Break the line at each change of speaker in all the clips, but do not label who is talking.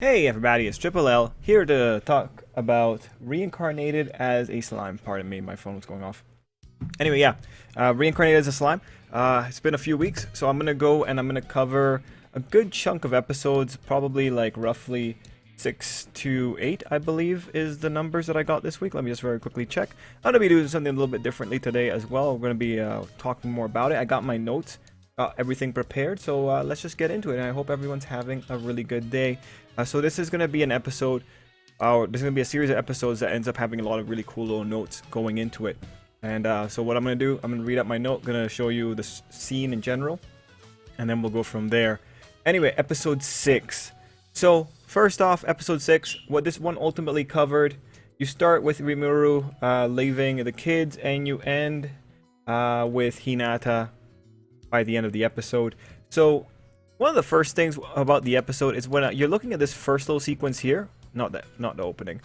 Hey everybody, it's Tripl-L here to talk about Reincarnated as a Slime. Pardon me, my phone was going off. Anyway, yeah, Reincarnated as a Slime. It's been a few weeks, so I'm gonna go and I'm gonna cover a good chunk of episodes, probably like roughly 6 to 8, I believe, is the numbers that I got this week. Let me just very quickly check. I'm gonna be doing something a little bit differently today as well. We're gonna be talking more about it. I got my notes. Everything prepared, so let's just get into it. And I hope everyone's having a really good day. So this is going to be an episode, there's going to be a series of episodes that ends up having a lot of really cool little notes going into it. And so what I'm going to do, I'm going to read out my note, going to show you the scene in general, and then we'll go from there. Anyway, episode 6. So first off, episode 6, what this one ultimately covered, you start with Rimuru leaving the kids, and you end with Hinata by the end of the episode. So one of the first things about the episode is when you're looking at this first little sequence here, not the opening.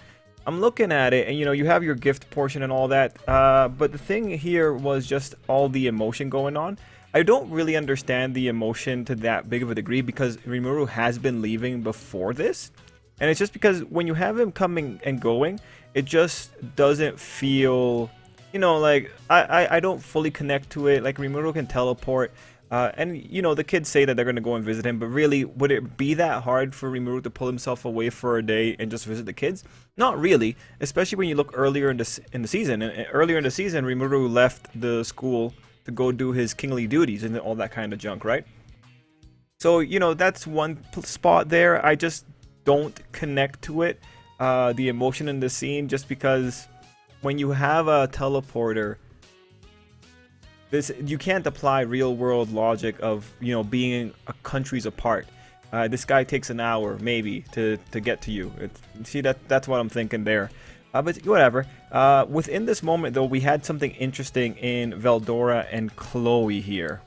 I'm looking at it, and you have your gift portion and all that, but the thing here was just all the emotion going on. I don't really understand the emotion to that big of a degree because Rimuru has been leaving before this, and it's just because when you have him coming and going, it just doesn't feel, like I don't fully connect to it. Like Rimuru can teleport, and the kids say that they're gonna go and visit him, but really, would it be that hard for Rimuru to pull himself away for a day and just visit the kids? Not really, especially when you look earlier in the season. And earlier in the season, Rimuru left the school to go do his kingly duties and all that kind of junk, right? So that's one spot there. I just don't connect to it, the emotion in the scene, just because when you have a teleporter, you can't apply real world logic of being a countries apart. This guy takes an hour maybe to get to you. See, that's what I'm thinking there. But whatever. Within this moment though, we had something interesting in Veldora and Chloe here.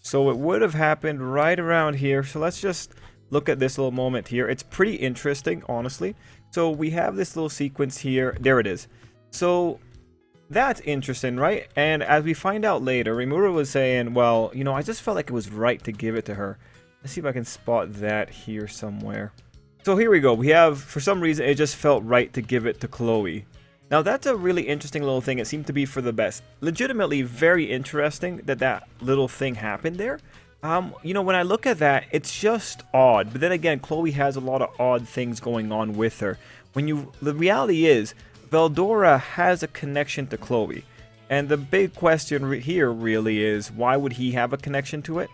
So it would have happened right around here. So let's just look at this little moment here. It's pretty interesting, honestly. So we have this little sequence here. There it is. So that's interesting, right? And as we find out later, Rimuru was saying, well, I just felt like it was right to give it to her. Let's see if I can spot that here somewhere. So here we go. We have, for some reason, it just felt right to give it to Chloe. Now that's a really interesting little thing. It seemed to be for the best. Legitimately very interesting that little thing happened there. When I look at that, it's just odd. But then again, Chloe has a lot of odd things going on with her. The reality is, Veldora has a connection to Chloe, and the big question here really is, why would he have a connection to it?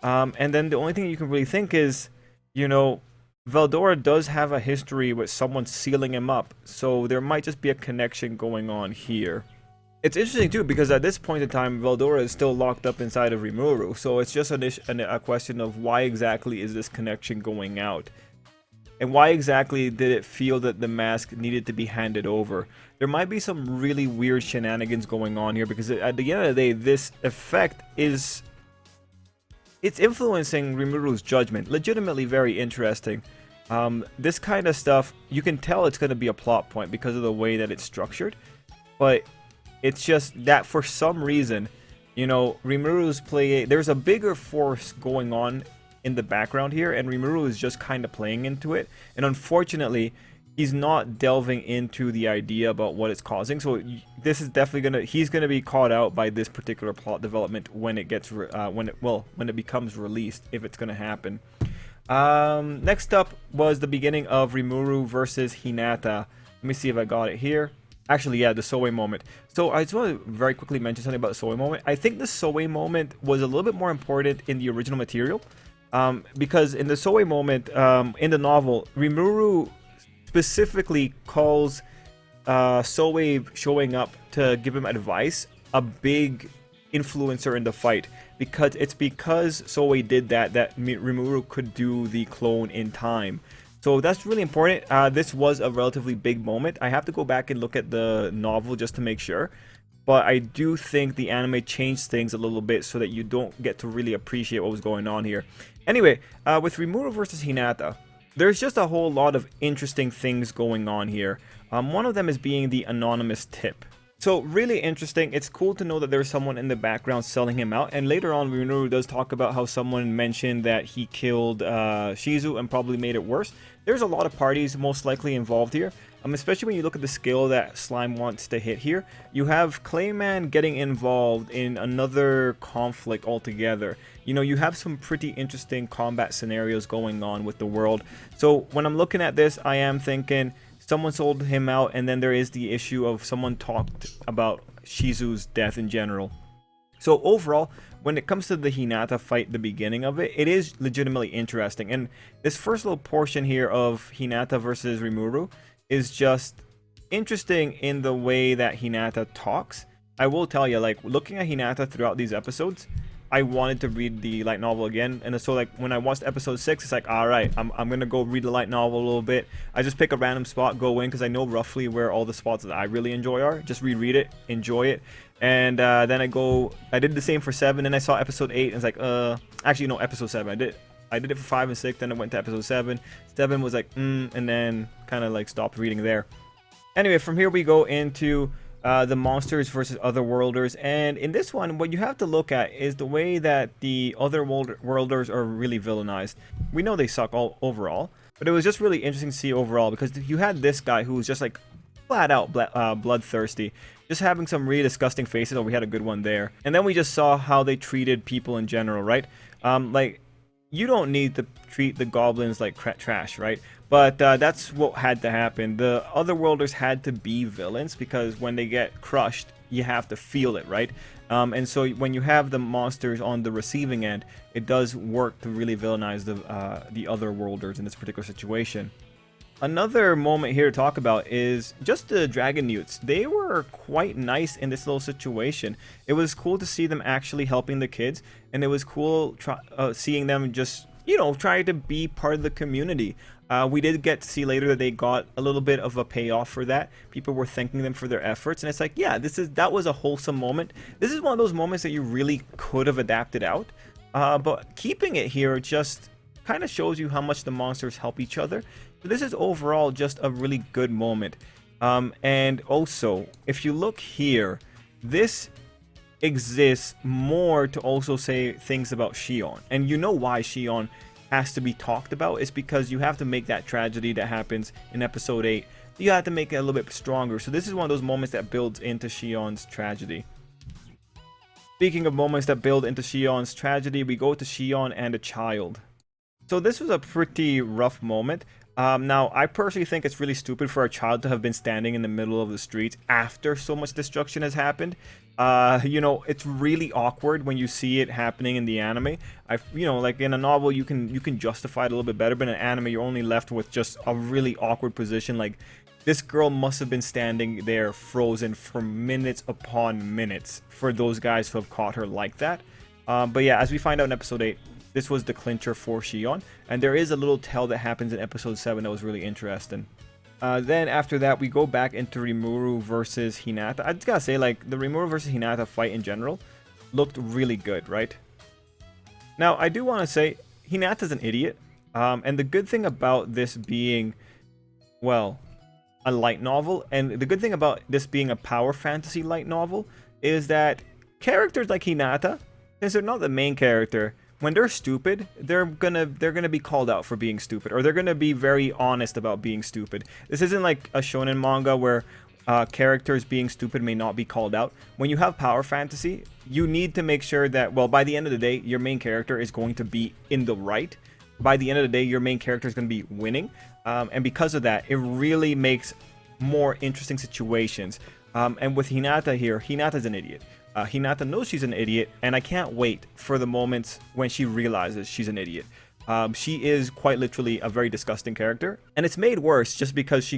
And then the only thing you can really think is, Veldora does have a history with someone sealing him up, so there might just be a connection going on here. It's interesting too, because at this point in time, Veldora is still locked up inside of Rimuru, so it's just a question of why exactly is this connection going out? And why exactly did it feel that the mask needed to be handed over? There might be some really weird shenanigans going on here, because at the end of the day, this effect it's influencing Rimuru's judgment. Legitimately very interesting. This kind of stuff, you can tell it's going to be a plot point because of the way that it's structured. But it's just that for some reason, Rimuru's there's a bigger force going on in the background here, and Rimuru is just kind of playing into it, and unfortunately he's not delving into the idea about what it's causing. So this is definitely he's gonna be caught out by this particular plot development when it gets when it becomes released, if it's gonna happen. Next up was the beginning of Rimuru versus Hinata. Let me see if I got it here. Actually, yeah, the Soe moment. So I just want to very quickly mention something about the Soe moment. I think the Soe moment was a little bit more important in the original material. Because in the Soe moment, in the novel, Rimuru specifically calls Soe showing up to give him advice a big influencer in the fight. Because Soe did that Rimuru could do the clone in time. So that's really important. This was a relatively big moment. I have to go back and look at the novel just to make sure. But I do think the anime changed things a little bit so that you don't get to really appreciate what was going on here. Anyway, with Rimuru versus Hinata, there's just a whole lot of interesting things going on here. One of them is being the anonymous tip. So really interesting. It's cool to know that there's someone in the background selling him out. And later on, Rimuru does talk about how someone mentioned that he killed Shizu and probably made it worse. There's a lot of parties most likely involved here. Especially when you look at the skill that Slime wants to hit here. You have Clayman getting involved in another conflict altogether. You know, you have some pretty interesting combat scenarios going on with the world. So when I'm looking at this, I am thinking someone sold him out, and then there is the issue of someone talked about Shizu's death in general. So overall, when it comes to the Hinata fight, the beginning of it, it is legitimately interesting. And this first little portion here of Hinata versus Rimuru is just interesting in the way that Hinata talks. I will tell you, like, looking at Hinata throughout these episodes, I wanted to read the light novel again. And so, like, when I watched episode 6, it's like, alright, I'm gonna go read the light novel a little bit. I just pick a random spot, go in, because I know roughly where all the spots that I really enjoy are. Just reread it, enjoy it. And then I did the same for 7, and I saw episode 8, and it's like, actually, no, episode 7. I did it for 5 and 6, then I went to episode 7. 7 was like, and then kind of like stopped reading there. Anyway, from here we go into the monsters versus otherworlders. And in this one, what you have to look at is the way that the otherworlders are really villainized. We know they suck all overall, but it was just really interesting to see overall, because you had this guy who was just like flat out bloodthirsty, just having some really disgusting faces. Oh, we had a good one there. And then we just saw how they treated people in general, right? Like, you don't need to treat the goblins like trash, right? But that's what had to happen. The otherworlders had to be villains, because when they get crushed, you have to feel it, right? And so when you have the monsters on the receiving end, it does work to really villainize the otherworlders in this particular situation. Another moment here to talk about is just the dragon newts. They were quite nice in this little situation. It was cool to see them actually helping the kids, and it was cool seeing them just, you know, try to be part of the community. We did get to see later that they got a little bit of a payoff for that. People were thanking them for their efforts, and it's like, yeah, that was a wholesome moment. This is one of those moments that you really could have adapted out, but keeping it here just kind of shows you how much the monsters help each other. So this is overall just a really good moment. And also, if you look here, this exists more to also say things about Shion. And you know why Shion has to be talked about. It's because you have to make that tragedy that happens in episode 8. You have to make it a little bit stronger. So this is one of those moments that builds into Shion's tragedy. Speaking of moments that build into Shion's tragedy, we go to Shion and a child. So this was a pretty rough moment. Now, I personally think it's really stupid for a child to have been standing in the middle of the streets after so much destruction has happened. You know, it's really awkward when you see it happening in the anime. You know, like in a novel, you can justify it a little bit better, but in an anime, you're only left with just a really awkward position. Like, this girl must have been standing there frozen for minutes upon minutes for those guys to have caught her like that. But yeah, as we find out in episode 8, this was the clincher for Shion, and there is a little tell that happens in episode 7 that was really interesting. Then after that, we go back into Rimuru versus Hinata. I just gotta say, like, the Rimuru versus Hinata fight in general looked really good, right? Now, I do want to say, Hinata's an idiot, and the good thing about this being, well, a light novel, and the good thing about this being a power fantasy light novel, is that characters like Hinata, since they're not the main character, when they're stupid, they're gonna be called out for being stupid, or they're gonna be very honest about being stupid. This isn't like a shonen manga where characters being stupid may not be called out. When you have power fantasy, you need to make sure that, well, by the end of the day, your main character is going to be in the right. By the end of the day, your main character is going to be winning, and because of that, it really makes more interesting situations. And with Hinata here, Hinata's an idiot. Hinata knows she's an idiot, and I can't wait for the moments when she realizes she's an idiot. She is quite literally a very disgusting character, and it's made worse just because she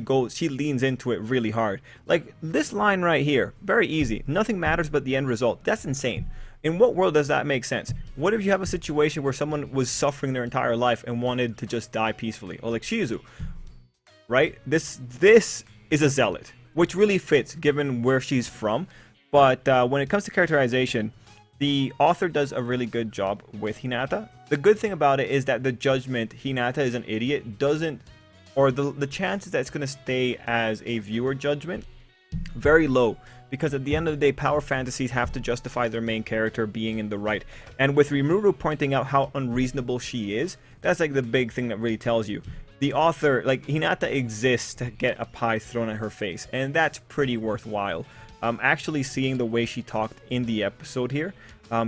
leans into it really hard. Like this line right here, very easy. Nothing matters but the end result. That's insane. In what world does that make sense? What if you have a situation where someone was suffering their entire life and wanted to just die peacefully, or like Shizu, right? This is a zealot, which really fits given where she's from. But when it comes to characterization, the author does a really good job with Hinata. The good thing about it is that the judgment, Hinata is an idiot, doesn't, or the chances that it's going to stay as a viewer judgment, very low. because at the end of the day, power fantasies have to justify their main character being in the right. And with Rimuru pointing out how unreasonable she is, that's like the big thing that really tells you. The author, like, Hinata exists to get a pie thrown at her face, and that's pretty worthwhile. Actually seeing the way she talked in the episode here,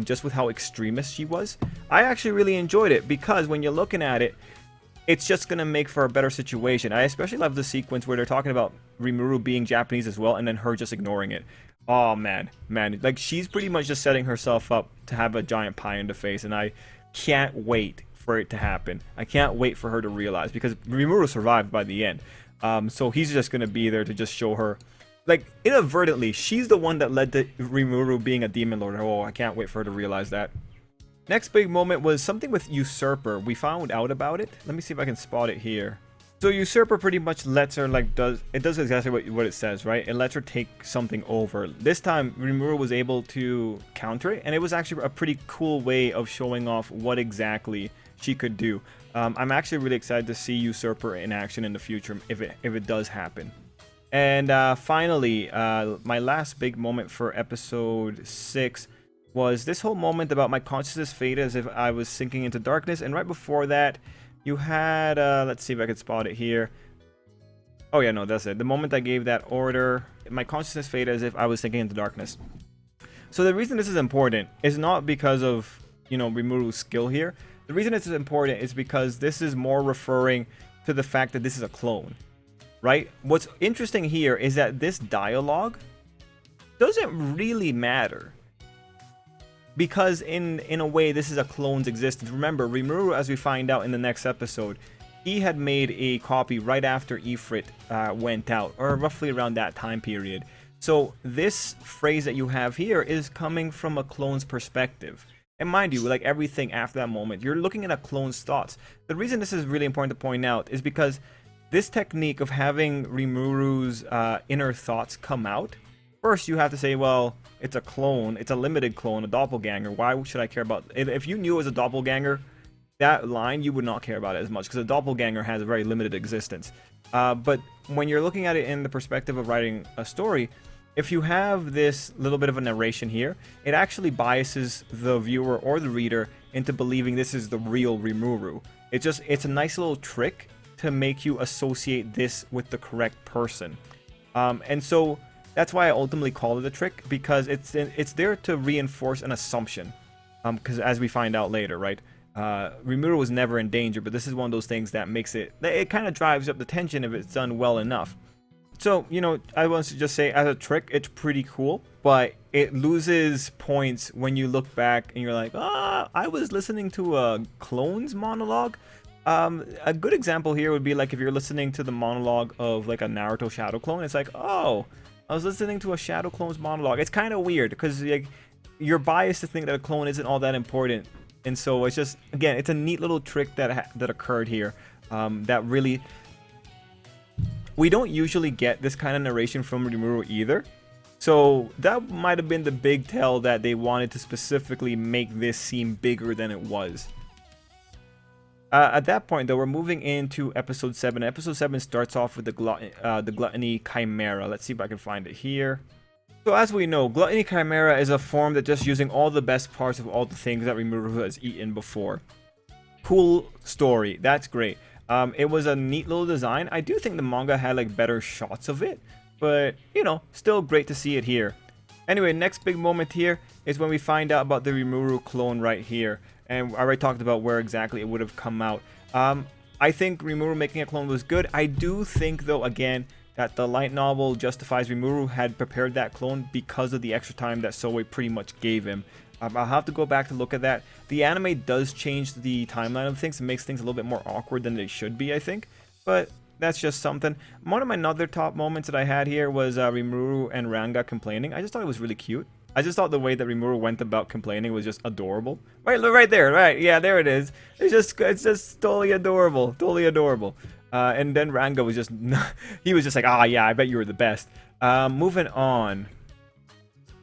just with how extremist she was, I actually really enjoyed it, because when you're looking at it, it's just going to make for a better situation. I especially love the sequence where they're talking about Rimuru being Japanese as well, and then her just ignoring it. Oh, man. Like, she's pretty much just setting herself up to have a giant pie in the face, and I can't wait for it to happen. I can't wait for her to realize, because Rimuru survived by the end. So he's just going to be there to just show her. Like, inadvertently, she's the one that led to Rimuru being a demon lord. Oh, I can't wait for her to realize that. Next big moment was something with Usurper. We found out about it. Let me see if I can spot it here. So Usurper pretty much lets her, like, does exactly what it says, right? It lets her take something over. This time, Rimuru was able to counter it, and it was actually a pretty cool way of showing off what exactly she could do. I'm actually really excited to see Usurper in action in the future if it does happen. And finally, my last big moment for episode 6 was this whole moment about my consciousness faded as if I was sinking into darkness. And right before that, you had, let's see if I can spot it here. Oh yeah, no, that's it. The moment I gave that order, my consciousness faded as if I was sinking into darkness. So the reason this is important is not because of, you know, Rimuru's skill here. The reason this is important is because this is more referring to the fact that this is a clone, right? What's interesting here is that this dialogue doesn't really matter, because in a way this is a clone's existence. Remember, Rimuru, as we find out in the next episode, he had made a copy right after Ifrit went out, or roughly around that time period. So this phrase that you have here is coming from a clone's perspective. And mind you, like everything after that moment, you're looking at a clone's thoughts. The reason this is really important to point out is because this technique of having Rimuru's inner thoughts come out, first you have to say, well, it's a clone, it's a limited clone, a doppelganger. Why should I care about it? If you knew it was a doppelganger, that line, you would not care about it as much, because a doppelganger has a very limited existence. But when you're looking at it in the perspective of writing a story, if you have this little bit of a narration here, it actually biases the viewer or the reader into believing this is the real Rimuru. It's a nice little trick to make you associate this with the correct person. And so that's why I ultimately call it a trick, because it's there to reinforce an assumption. Because as we find out later, right, Rimuru was never in danger, but this is one of those things that makes it kind of drives up the tension if it's done well enough. So, you know, I want to just say, as a trick, it's pretty cool, but it loses points when you look back and you're like, I was listening to a clone's monologue. A good example here would be like if you're listening to the monologue of like a Naruto shadow clone. It's like, oh, I was listening to a shadow clone's monologue. It's kind of weird because like, you're biased to think that a clone isn't all that important. And so it's just, again, it's a neat little trick that occurred here that really... We don't usually get this kind of narration from Rimuru either. So that might have been the big tell that they wanted to specifically make this seem bigger than it was. At that point, though, we're moving into episode 7. Episode 7 starts off with the Gluttony Chimera. Let's see if I can find it here. So as we know, Gluttony Chimera is a form that just using all the best parts of all the things that Rimuru has eaten before. Cool story. That's great. It was a neat little design. I do think the manga had like better shots of it, but you know, still great to see it here. Anyway, next big moment here is when we find out about the Rimuru clone right here, and I already talked about where exactly it would have come out. I think Rimuru making a clone was good. I do think though, again, that the light novel justifies Rimuru had prepared that clone because of the extra time that Soei pretty much gave him. I'll have to go back to look at that. The anime does change the timeline of things. It makes things a little bit more awkward than they should be, I think. But that's just something. One of my other top moments that I had here was Rimuru and Ranga complaining. I just thought it was really cute. I just thought the way that Rimuru went about complaining was just adorable. Right, look right there. Right, yeah, there it is. It's just totally adorable. Totally adorable. And then Ranga was just... he was just like, yeah, I bet you were the best. Moving on.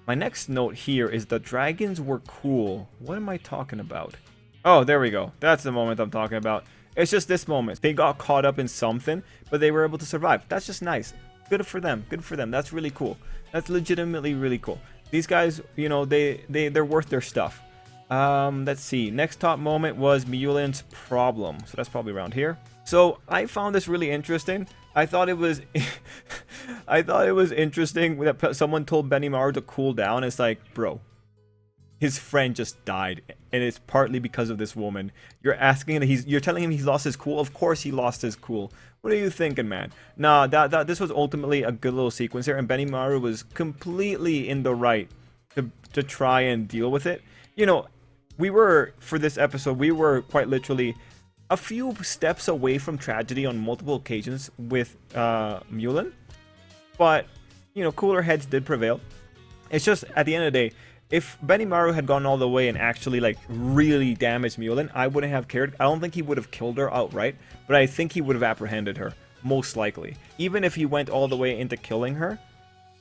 My next note here is the dragons were cool. What am I talking about? Oh, there we go. That's the moment I'm talking about. It's just this moment. They got caught up in something, but they were able to survive. That's just nice. good for them. Good for them. That's really cool. That's legitimately really cool. These guys, you know, they're worth their stuff. Let's see. Next top moment was Mulin's problem. So that's probably around here. So I found this really interesting. I thought it was interesting that someone told Benimaru to cool down. It's like, bro, his friend just died, and it's partly because of this woman. You're asking that you're telling him he's lost his cool. Of course he lost his cool. What are you thinking, man? Nah, this was ultimately a good little sequence here, and Benimaru was completely in the right to try and deal with it. You know, for this episode, we were quite literally a few steps away from tragedy on multiple occasions with Mulin, but you know, cooler heads did prevail. It's just at the end of the day, if Benimaru had gone all the way and actually like really damaged Mulin, I wouldn't have cared. I don't think he would have killed her outright, but I think he would have apprehended her, most likely. Even if he went all the way into killing her,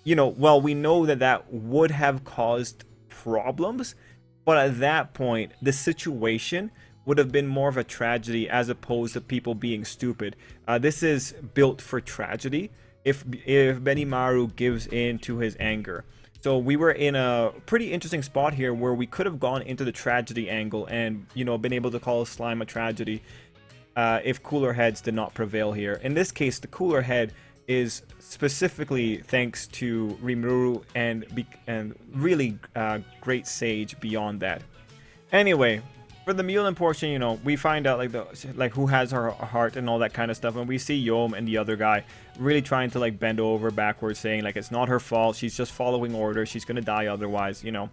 you know, well, we know that would have caused problems, but at that point, the situation would have been more of a tragedy as opposed to people being stupid. This is built for tragedy if Benimaru gives in to his anger. So we were in a pretty interesting spot here where we could have gone into the tragedy angle and, you know, been able to call slime a tragedy if cooler heads did not prevail here. In this case, the cooler head is specifically thanks to Rimuru and really great sage beyond that. Anyway, for the Mulin portion, you know, we find out like who has her heart and all that kind of stuff, and we see Yom and the other guy really trying to like bend over backwards, saying like it's not her fault, she's just following orders, she's gonna die otherwise. You know,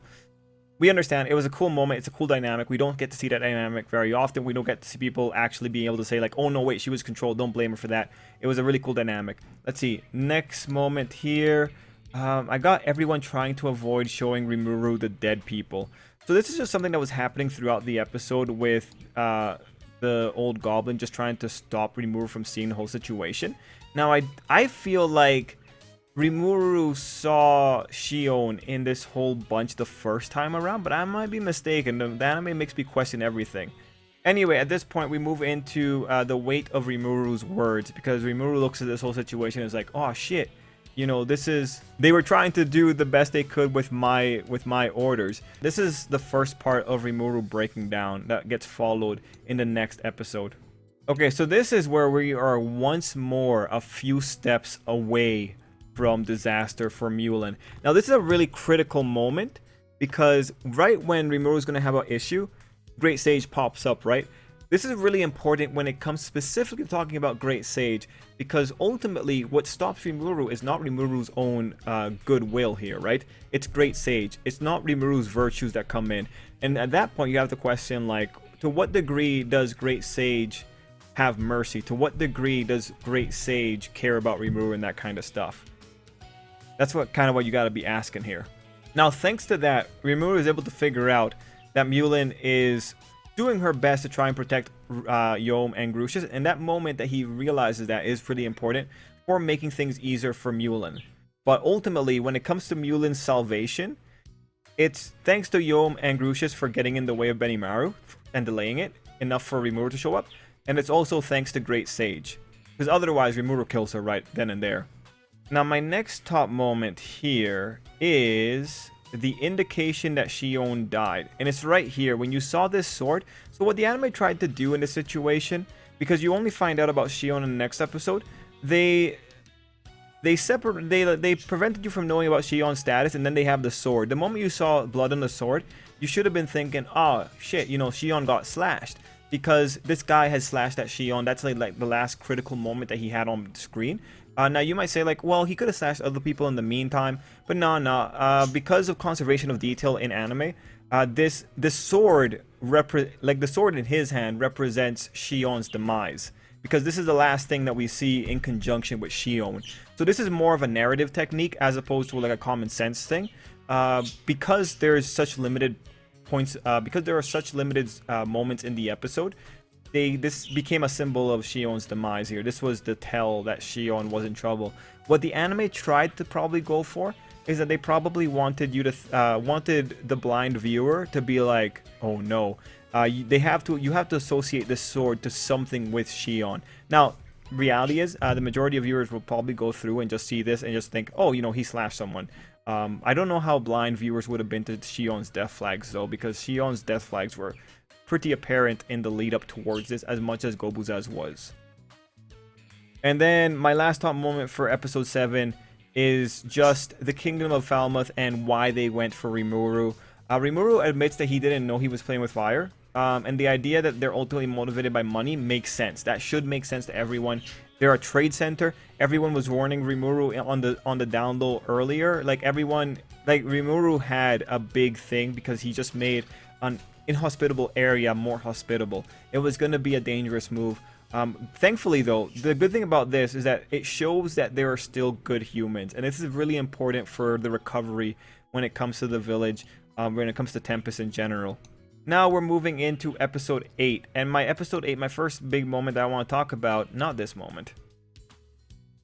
we understand. It was a cool moment, it's a cool dynamic. We don't get to see that dynamic very often. We don't get to see people actually being able to say like, oh no, wait, she was controlled, don't blame her for that. It was a really cool dynamic. Let's see, next moment here. I got everyone trying to avoid showing Rimuru the dead people. So this is just something that was happening throughout the episode with the old goblin just trying to stop Rimuru from seeing the whole situation. Now, I feel like Rimuru saw Shion in this whole bunch the first time around, but I might be mistaken. The anime makes me question everything. Anyway, at this point, we move into the weight of Rimuru's words, because Rimuru looks at this whole situation and is like, oh shit. You know, they were trying to do the best they could with my orders. This is the first part of Rimuru breaking down that gets followed in the next episode. Okay, so this is where we are once more a few steps away from disaster for Mulin. Now, this is a really critical moment because right when Rimuru is going to have an issue, Great Sage pops up, right? This is really important when it comes specifically talking about Great Sage, because ultimately what stops Rimuru is not Rimuru's own goodwill here, right? It's Great Sage. It's not Rimuru's virtues that come in. And at that point, you have the question like, to what degree does Great Sage have mercy? To what degree does Great Sage care about Rimuru and that kind of stuff? That's what you got to be asking here. Now, thanks to that, Rimuru is able to figure out that Mulin is doing her best to try and protect Yom and Grucius, and that moment that he realizes that is pretty important for making things easier for Mulin. But ultimately, when it comes to Mulin's salvation, it's thanks to Yom and Grucius for getting in the way of Benimaru and delaying it enough for Rimuru to show up, and it's also thanks to Great Sage, because otherwise Rimuru kills her right then and there. Now, my next top moment here is the indication that Shion died, and it's right here when you saw this sword. So what the anime tried to do in this situation, because you only find out about Shion in the next episode, they prevented you from knowing about Shion's status, and then they have the sword. The moment you saw blood on the sword, you should have been thinking, oh shit, you know, Shion got slashed, because this guy has slashed at Shion. That's like the last critical moment that he had on screen. Now you might say like, well, he could have slashed other people in the meantime, but no, because of conservation of detail in anime, this sword the sword in his hand represents Shion's demise, because this is the last thing that we see in conjunction with Shion. So this is more of a narrative technique as opposed to like a common sense thing, because there's such limited points, because there are such limited moments in the episode. This became a symbol of Shion's demise here. This was the tell that Shion was in trouble. What the anime tried to probably go for is that they probably wanted you to wanted the blind viewer to be like, oh no, you have to associate this sword to something with Shion. Now, reality is, the majority of viewers will probably go through and just see this and just think, oh, you know, he slashed someone. I don't know how blind viewers would have been to Shion's death flags, though, because Shion's death flags were pretty apparent in the lead up towards this, as much as Gobuza's was. And then my last top moment for episode 7 is just the Kingdom of Falmouth and why they went for Rimuru. Rimuru admits that he didn't know he was playing with fire. And the idea that they're ultimately motivated by money makes sense. That should make sense to everyone. They're a trade center. Everyone was warning Rimuru on the down low earlier. Like everyone, like Rimuru had a big thing because he just made an inhospitable area more hospitable. It was going to be a dangerous move. Thankfully, though, the good thing about this is that it shows that there are still good humans, and this is really important for the recovery when it comes to the village, when it comes to Tempest in general. Now we're moving into episode 8, and my episode 8, my first big moment that I want to talk about, not this moment.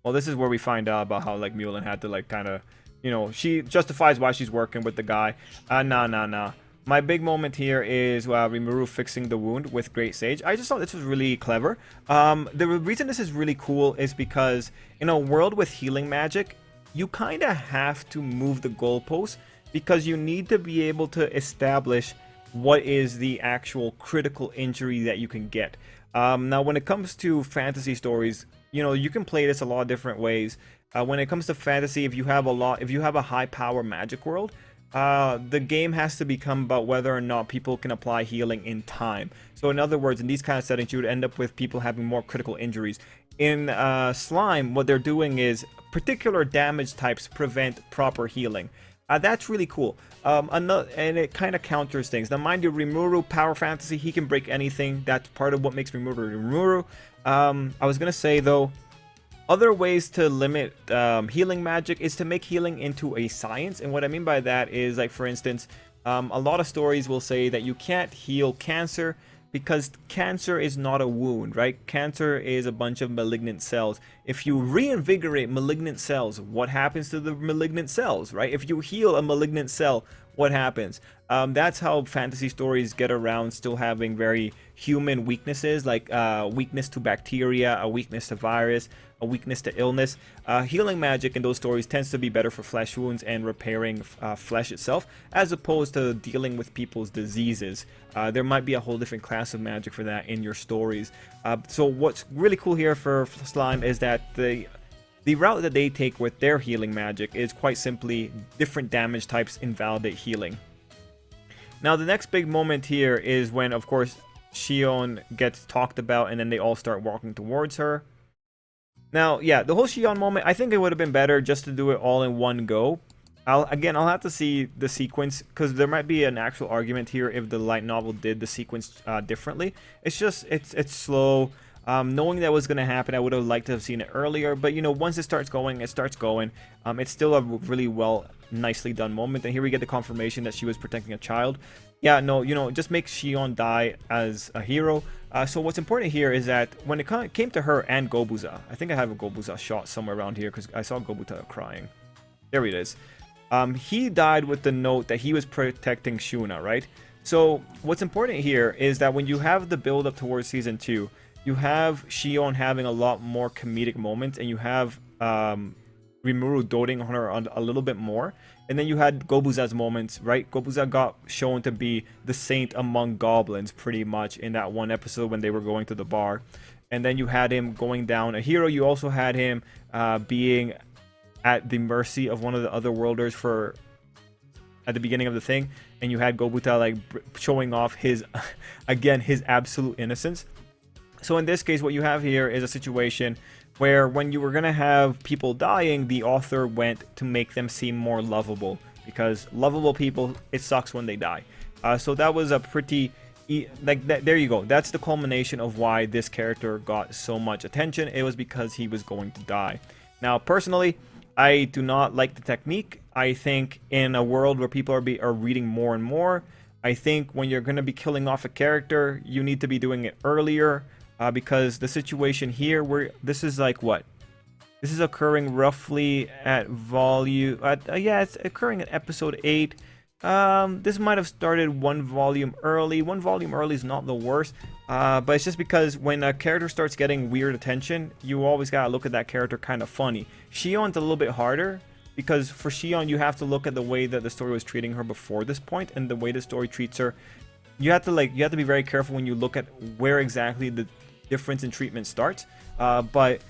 Well, this is where we find out about how like Mulan had to like kind of, you know, she justifies why she's working with the guy. Nah. My big moment here is Rimuru fixing the wound with Great Sage. I just thought this was really clever. The reason this is really cool is because in a world with healing magic, you kind of have to move the goalposts because you need to be able to establish what is the actual critical injury that you can get. Now, when it comes to fantasy stories, you know, you can play this a lot of different ways. When it comes to fantasy, if you have a high power magic world, the game has to become about whether or not people can apply healing in time. So in other words, in these kind of settings, you would end up with people having more critical injuries. In Slime, what they're doing is particular damage types prevent proper healing. That's really cool. And it kind of counters things. Now, mind you, Rimuru, power fantasy, he can break anything. That's part of what makes Rimuru. I was going to say, though, other ways to limit healing magic is to make healing into a science. And what I mean by that is, like, for instance, a lot of stories will say that you can't heal cancer because cancer is not a wound, right? Cancer is a bunch of malignant cells. If you reinvigorate malignant cells, what happens to the malignant cells, right? If you heal a malignant cell, what happens? That's how fantasy stories get around still having very human weaknesses, like weakness to bacteria, a weakness to virus, a weakness to illness. Healing magic in those stories tends to be better for flesh wounds and repairing flesh itself, as opposed to dealing with people's diseases. There might be a whole different class of magic for that in your stories. So what's really cool here for Slime is that the route that they take with their healing magic is quite simply different damage types invalidate healing. Now, the next big moment here is when, of course, Shion gets talked about and then they all start walking towards her. Now, yeah, the whole Shion moment, I think it would have been better just to do it all in one go. I'll have to see the sequence, because there might be an actual argument here if the light novel did the sequence differently. It's just, it's slow. Knowing that was going to happen, I would have liked to have seen it earlier. But, you know, once it starts going, it starts going. It's still a really nicely done moment. And here we get the confirmation that she was protecting a child. Yeah, no, you know, just make Shion die as a hero. So what's important here is that when it came to her and Gobuza, I think I have a Gobuza shot somewhere around here because I saw Gobuta crying. There it is. He died with the note that he was protecting Shuna, right? So what's important here is that when you have the build up towards season 2, you have Shion having a lot more comedic moments, and you have Rimuru doting on her a little bit more. And then you had Gobuza's moments, right? Gobuza got shown to be the saint among goblins pretty much in that one episode when they were going to the bar. And then you had him going down a hero. You also had him being at the mercy of one of the other worlders at the beginning of the thing. And you had Gobuta like showing off his, again, his absolute innocence. So in this case, what you have here is a situation where when you were going to have people dying, the author went to make them seem more lovable, because lovable people, it sucks when they die. So that was a pretty, there you go. That's the culmination of why this character got so much attention. It was because he was going to die. Now, personally, I do not like the technique. I think in a world where people are reading more and more, I think when you're going to be killing off a character, you need to be doing it earlier. Because the situation here, where this is like what? This is occurring roughly at volume. Yeah, it's occurring at episode 8. This might have started one volume early. One volume early is not the worst, but it's just because when a character starts getting weird attention, you always gotta look at that character kind of funny. Shion's a little bit harder, because for Shion, you have to look at the way that the story was treating her before this point, and the way the story treats her. You have to be very careful when you look at where exactly the difference in treatment starts. But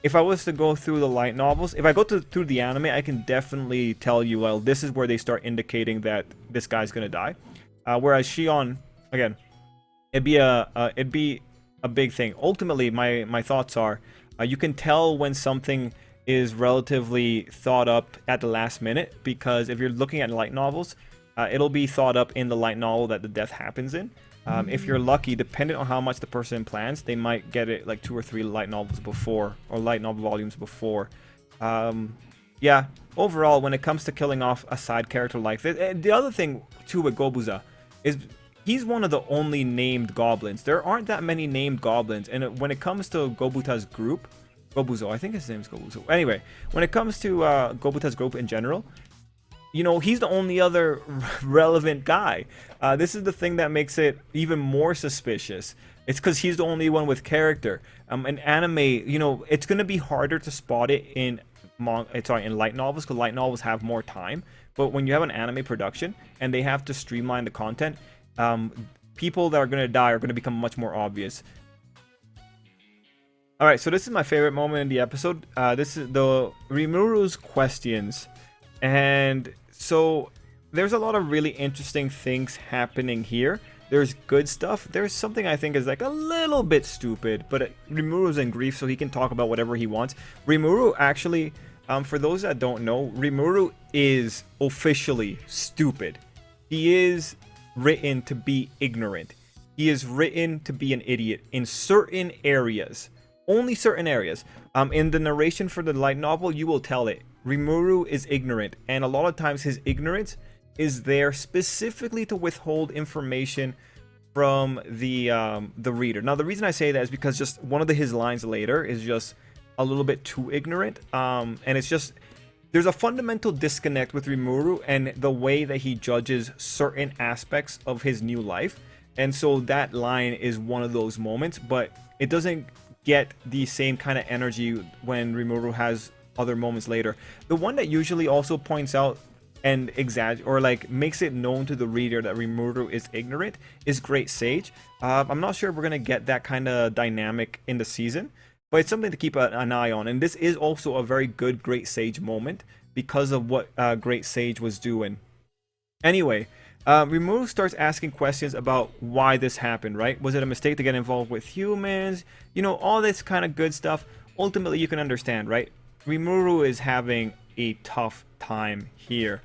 if I was to go through the light novels, if I go through the anime, I can definitely tell you, well, this is where they start indicating that this guy's gonna die. Whereas Shion, again, it'd be a big thing. Ultimately, my thoughts are, you can tell when something is relatively thought up at the last minute, because if you're looking at light novels, it'll be thought up in the light novel that the death happens in. If you're lucky, depending on how much the person plans, they might get it like 2 or 3 light novels before, or light novel volumes before. Yeah, overall, when it comes to killing off a side character like this, the other thing too with Gobuza is he's one of the only named goblins. There aren't that many named goblins, and when it comes to Gobuta's group, Gobuzo, I think his name is Gobuzo. Anyway, when it comes to Gobuta's group in general, you know, he's the only other relevant guy. This is the thing that makes it even more suspicious. It's because he's the only one with character. In anime, you know, it's going to be harder to spot it in light novels, because light novels have more time. But when you have an anime production and they have to streamline the content, people that are going to die are going to become much more obvious. Alright, so this is my favorite moment in the episode. This is the Rimuru's questions. And so there's a lot of really interesting things happening here. There's good stuff. There's something I think is like a little bit stupid, but Rimuru's in grief, so he can talk about whatever he wants. Rimuru actually, for those that don't know, Rimuru is officially stupid. He is written to be ignorant. He is written to be an idiot in certain areas. Only certain areas. In the narration for the light novel, you will tell it. Rimuru is ignorant, and a lot of times his ignorance is there specifically to withhold information from the reader. Now, the reason I say that is because just one of his lines later is just a little bit too ignorant, and it's just there's a fundamental disconnect with Rimuru and the way that he judges certain aspects of his new life, and so that line is one of those moments, but it doesn't get the same kind of energy when Rimuru has other moments later. The one that usually also points out and makes it known to the reader that Rimuru is ignorant is Great Sage. I'm not sure if we're gonna get that kind of dynamic in the season, but it's something to keep an eye on. And this is also a very good Great Sage moment because of what Great Sage was doing. Anyway, Rimuru starts asking questions about why this happened, right? Was it a mistake to get involved with humans? You know, all this kind of good stuff. Ultimately, you can understand, right? Rimuru is having a tough time here.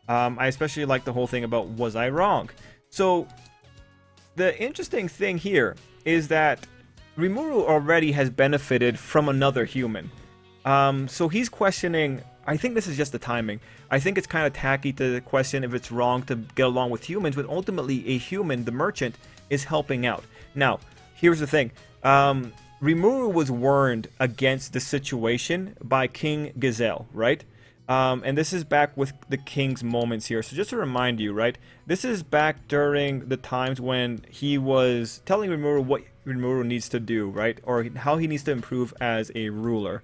I especially like the whole thing about, was I wrong? So, the interesting thing here is that Rimuru already has benefited from another human. So he's questioning, I think this is just the timing. I think it's kind of tacky to question if it's wrong to get along with humans, but ultimately a human, the merchant, is helping out. Now, here's the thing. Rimuru was warned against the situation by King Gazelle, right? And this is back with the king's moments here. So just to remind you, right? This is back during the times when he was telling Rimuru what Rimuru needs to do, right? Or how he needs to improve as a ruler.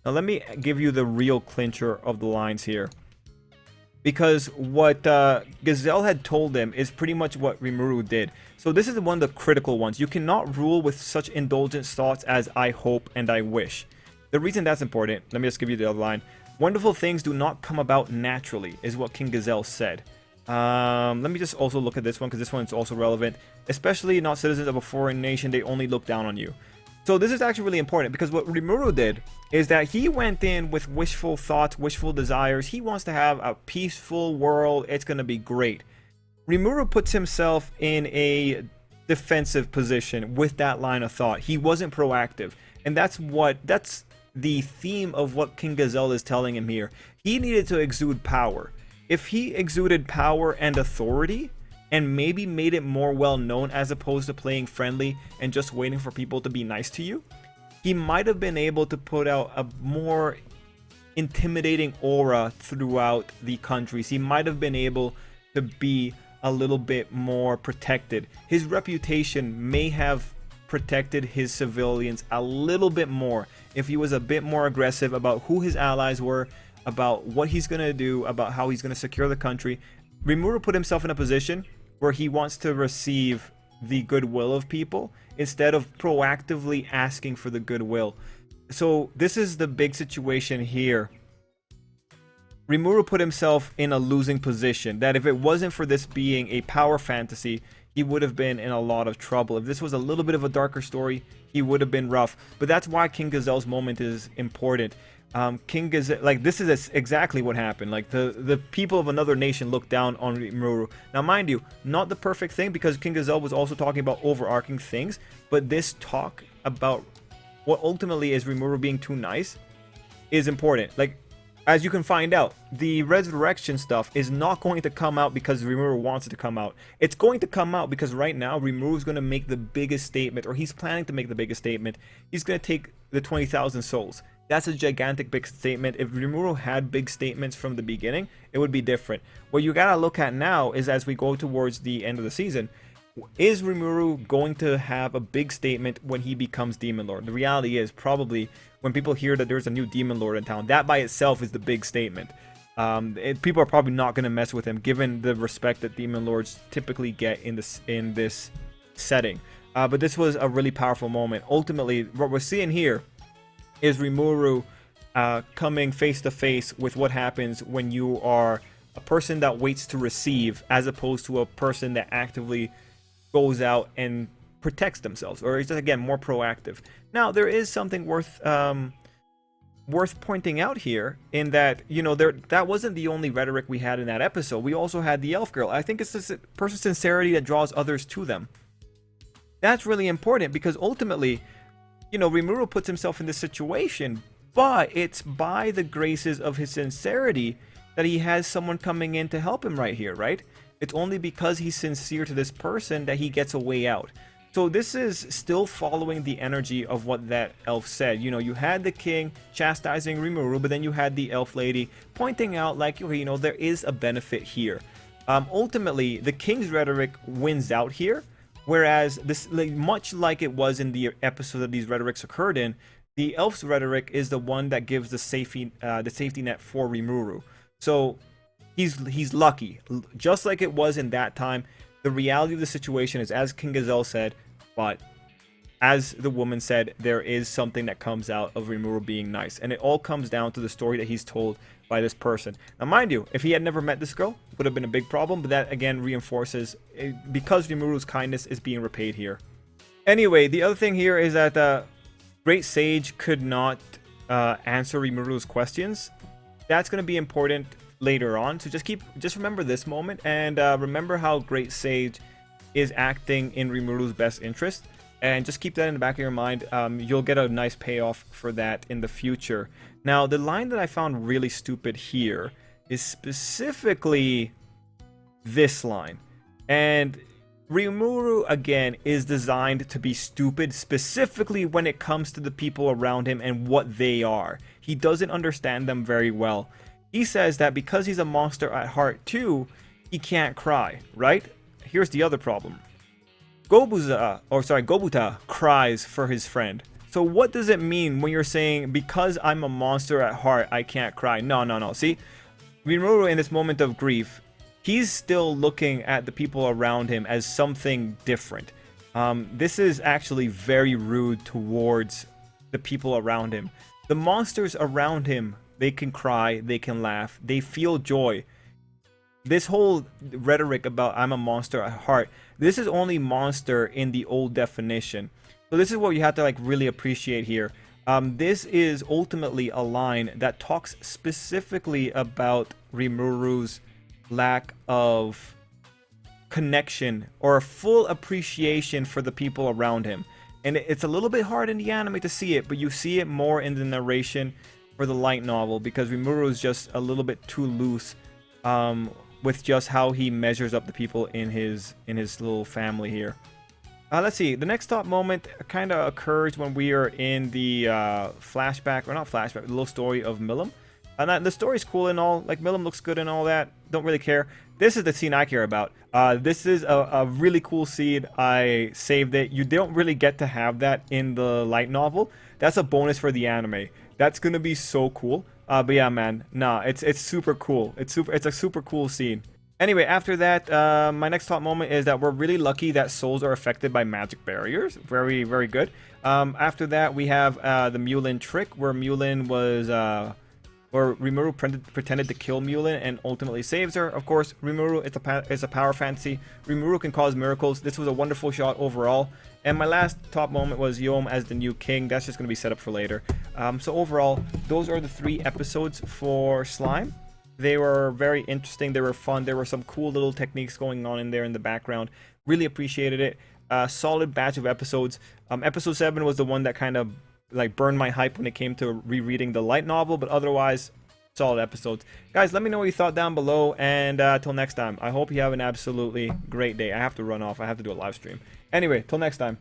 Now let me give you the real clincher of the lines here. Because what Gazelle had told him is pretty much what Rimuru did. So this is one of the critical ones. You cannot rule with such indulgent thoughts as I hope and I wish. The reason that's important, let me just give you the other line. Wonderful things do not come about naturally, is what King Gazelle said. Let me just also look at this one, because this one is also relevant. Especially not citizens of a foreign nation, they only look down on you. So this is actually really important, because what Rimuru did is that he went in with wishful thoughts, wishful desires. He wants to have a peaceful world. It's going to be great. Rimuru puts himself in a defensive position with that line of thought. He wasn't proactive. And that's the theme of what King Gazelle is telling him here. He needed to exude power. If he exuded power and authority, and maybe made it more well known as opposed to playing friendly and just waiting for people to be nice to you, he might have been able to put out a more intimidating aura throughout the countries. He might have been able to be a little bit more protected. His reputation may have protected his civilians a little bit more if he was a bit more aggressive about who his allies were, about what he's going to do, about how he's going to secure the country. Rimuru put himself in a position where he wants to receive the goodwill of people instead of proactively asking for the goodwill. So this is the big situation here. Rimuru put himself in a losing position, that if it wasn't for this being a power fantasy, he would have been in a lot of trouble. If this was a little bit of a darker story, he would have been rough. But that's why King Gazelle's moment is important. King Gazelle, like, this is exactly what happened. Like, the people of another nation looked down on Rimuru. Now, mind you, not the perfect thing, because King Gazelle was also talking about overarching things, but this talk about what ultimately is Rimuru being too nice is important. Like, as you can find out, the resurrection stuff is not going to come out because Rimuru wants it to come out. It's going to come out because right now Rimuru is going to make the biggest statement, or he's planning to make the biggest statement. He's going to take the 20,000 souls. That's a gigantic big statement. If Rimuru had big statements from the beginning, it would be different. What you gotta look at now is, as we go towards the end of the season, is Rimuru going to have a big statement when he becomes Demon Lord? The reality is, probably when people hear that there's a new Demon Lord in town, that by itself is the big statement. People are probably not going to mess with him, given the respect that Demon Lords typically get in this setting. But this was a really powerful moment. Ultimately, what we're seeing here is Rimuru coming face to face with what happens when you are a person that waits to receive, as opposed to a person that actively goes out and protects themselves, or is just, again, more proactive. Now, there is something worth pointing out here, in that, you know, that wasn't the only rhetoric we had in that episode. We also had the elf girl. I think it's this person's sincerity that draws others to them. That's really important, because ultimately, you know, Rimuru puts himself in this situation, but it's by the graces of his sincerity that he has someone coming in to help him right here, right? It's only because he's sincere to this person that he gets a way out. So this is still following the energy of what that elf said. You know, you had the king chastising Rimuru, but then you had the elf lady pointing out, like, you know, there is a benefit here. Ultimately, the king's rhetoric wins out here, whereas this, like, much like it was in the episode that these rhetorics occurred in, the elf's rhetoric is the one that gives the safety net for Rimuru. So he's lucky, just like it was in that time. The reality of the situation is, as King Gazelle said, but as the woman said, there is something that comes out of Rimuru being nice, and it all comes down to the story that he's told by this person. Now, mind you, if he had never met this girl, it would have been a big problem, but that again reinforces because Rimuru's kindness is being repaid here. Anyway, the other thing here is that Great Sage could not answer Rimuru's questions. That's going to be important later on, so just remember this moment, and remember how Great Sage is acting in Rimuru's best interest, and just keep that in the back of your mind. You'll get a nice payoff for that in the future. Now, the line that I found really stupid here is specifically this line, and Rimuru again is designed to be stupid, specifically when it comes to the people around him and what they are. He doesn't understand them very well. He says that because he's a monster at heart too, he can't cry, right? Here's the other problem. Gobuta cries for his friend. So what does it mean when you're saying, because I'm a monster at heart, I can't cry? No. See, Rimuru in this moment of grief, he's still looking at the people around him as something different. This is actually very rude towards the people around him. The monsters around him, they can cry, they can laugh, they feel joy. This whole rhetoric about I'm a monster at heart, this is only monster in the old definition. So this is what you have to, like, really appreciate here. This is ultimately a line that talks specifically about Rimuru's lack of connection or full appreciation for the people around him. And it's a little bit hard in the anime to see it, but you see it more in the narration for the light novel, because Rimuru is just a little bit too loose with just how he measures up the people in his little family here. Let's see, the next thought moment kind of occurs when we are in the flashback, or not flashback, the little story of Milim. And the story's cool and all. Like, Milim looks good and all that. Don't really care. This is the scene I care about. This is a really cool scene. I saved it. You don't really get to have that in the light novel. That's a bonus for the anime. That's gonna be so cool. But yeah, man, nah, it's super cool. It's a super cool scene. Anyway, after that, my next top moment is that we're really lucky that souls are affected by magic barriers. Very, very good. After that, we have the Mulin trick, where Mulin was, where Rimuru pretended to kill Mulin and ultimately saves her. Of course, Rimuru is a power fantasy. Rimuru can cause miracles. This was a wonderful shot overall. And my last top moment was Yom as the new king. That's just going to be set up for later. So overall, those are the 3 episodes for Slime. They were very interesting. They were fun. There were some cool little techniques going on in there in the background. Really appreciated it. Solid batch of episodes. Episode 7 was the one that kind of like burned my hype when it came to rereading the light novel, but otherwise, solid episodes. Guys, let me know what you thought down below, and till next time, I hope you have an absolutely great day. I have to run off. I have to do a live stream. Anyway, till next time.